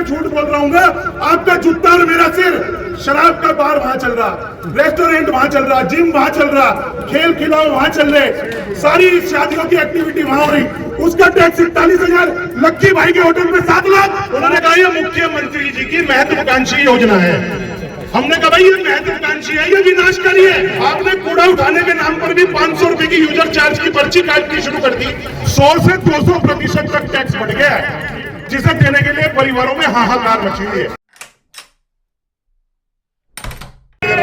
झूठ बोल रहा हूँ, आपका जूता और मेरा सिर। शराब का बार वहां चल रहा, रेस्टोरेंट वहां चल रहा, जिम वहां चल रहा, खेल खिलाओ वहां चल रहे, सारी शादियों की एक्टिविटी वहां हो रही, उसका टैक्स 41,000। लक्की भाई के होटल में 7 लाख। उन्होंने कहा ये मुख्यमंत्री जी की महत्वाकांक्षी योजना है। हमने कहा भाई ये महत्वाकांक्षी है, ये विनाशकारी है। आपने कूड़ा उठाने के नाम पर भी 500 रुपए की यूजर चार्ज की पर्ची काटनी शुरू कर दी। 100 से 200% तक टैक्स बढ़ गया है, जिसे देने के लिए परिवारों में हाहाकार मची हुई है।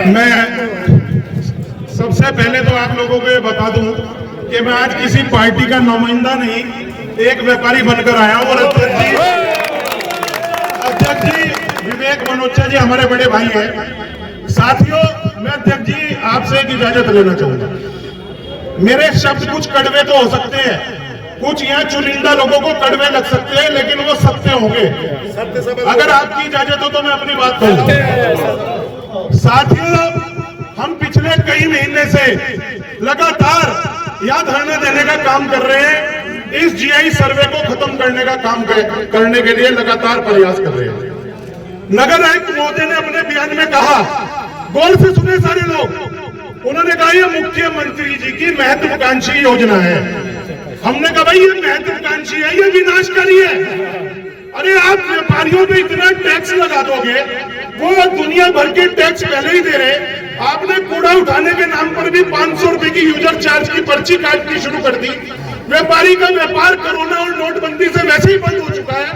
मैं सबसे पहले तो आप लोगों को ये बता दूं कि मैं आज किसी पार्टी का नुमाइंदा नहीं, एक व्यापारी बनकर आया हूं। और अध्यक्ष जी विवेक मनोचा जी हमारे बड़े भाई हैं। साथियों, मैं अध्यक्ष जी आपसे एक इजाजत लेना चाहूंगा। मेरे शब्द कुछ कड़वे तो हो सकते हैं, कुछ यहाँ चुनिंदा लोगों को कड़वे लग सकते हैं, लेकिन वो सत्य होंगे। अगर आपकी इजाजत हो तो मैं अपनी बात कहूँ। साथियों, हम पिछले कई महीने से लगातार यह धरना देने का काम कर रहे हैं। इस जीआई सर्वे को खत्म करने का काम करने के लिए लगातार प्रयास कर रहे हैं। नगर आयुक्त महोदय ने अपने बयान में कहा, गौर से सुने सारे लोग, उन्होंने कहा ये मुख्यमंत्री जी की महत्वाकांक्षी योजना है। हमने कहा भाई ये महत्वाकांक्षी है, ये विनाशकारी है। अरे आप व्यापारियों पे इतना टैक्स लगा दोगे, वो दुनिया भर के टैक्स पहले ही दे रहे, आपने कूड़ा उठाने के नाम पर भी 500 रुपए की यूजर चार्ज की पर्ची काटनी शुरू कर दी। व्यापारी का व्यापार कोरोना और नोटबंदी से वैसे ही बंद हो चुका है,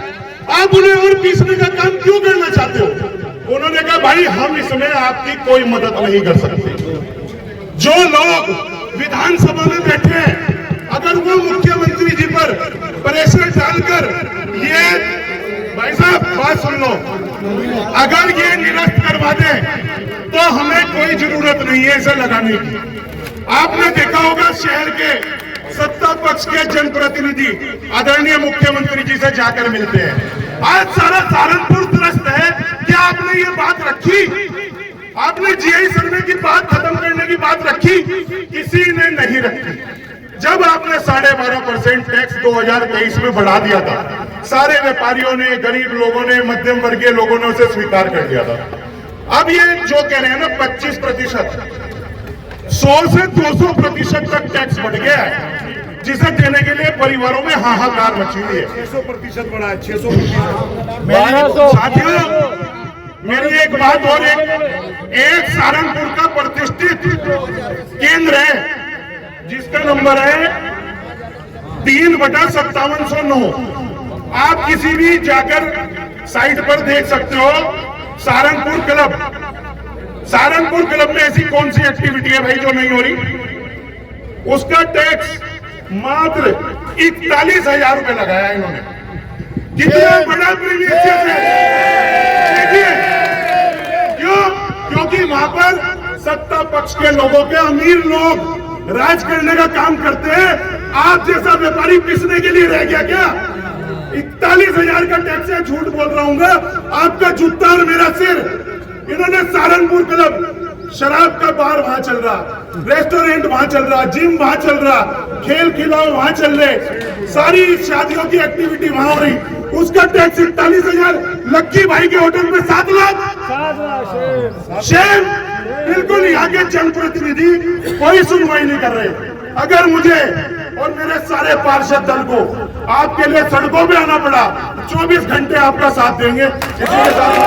आप उन्हें और पीसने का काम क्यों करना चाहते हो? उन्होंने कहा भाई हम इसमें आपकी कोई मदद नहीं कर सकते। जो लोग विधानसभा में बैठे हैं, अगर वो मुख्यमंत्री जी पर प्रेशर डालकर ये, भाई साहब बात सुन लो, अगर ये निरस्त करवा दें तो हमें कोई जरूरत नहीं है इसे लगाने की। आपने देखा होगा शहर के सत्ता पक्ष के जनप्रतिनिधि आदरणीय मुख्यमंत्री जी से जाकर मिलते हैं। आज सारा सहारनपुर त्रस्त है कि आपने ये बात रखी, आपने जीआई सर्वे की बात खत्म करने की बात रखी, किसी ने नहीं रखी। जब आपने 12.5% टैक्स 2023 में बढ़ा दिया था, सारे व्यापारियों ने, गरीब लोगों ने, मध्यम वर्गीय लोगों ने उसे स्वीकार कर दिया था। अब ये जो कह रहे हैं ना 25%, 100 से 200% तक टैक्स बढ़ गया है, जिसे देने के लिए परिवारों में हाहाकार मची हुई है। 600% बढ़ा है, 600%। साथियों, मेरी एक बात और, एक सहारनपुर का प्रतिष्ठित केंद्र है जिसका नंबर है 3/5709। आप किसी भी जाकर साइट पर देख सकते हो, सहारनपुर क्लब। सहारनपुर क्लब में ऐसी कौन सी एक्टिविटी है भाई जो नहीं हो रही? उसका टैक्स मात्र 41,000 रुपए लगाया इन्होंने। कितना बड़ा प्रीवियस है, देखिए क्यों? क्योंकि वहां पर सत्ता पक्ष के लोगों के अमीर लोग राज करने का काम करते हैं। आप जैसा व्यापारी पिसने के लिए रह गया क्या? 41,000 का टैक्स है, झूठ बोल रहा हूँ, आपका जूता और मेरा सिर। इन्होंने सहारनपुर क्लब, शराब का बार वहां चल रहा, रेस्टोरेंट वहां चल रहा, जिम वहां चल रहा, खेल खिलाओ वहां चल रहे, सारी शादियों की एक्टिविटी वहां हो रही, उसका टैक्स 41,000। लक्की भाई के होटल में 7 लाख। शेम। बिल्कुल यहाँ के जनप्रतिनिधि कोई सुनवाई नहीं कर रहे। अगर मुझे और मेरे सारे पार्षद दल को आपके लिए सड़कों पे आना पड़ा, 24 घंटे आपका साथ देंगे। इसी के साथ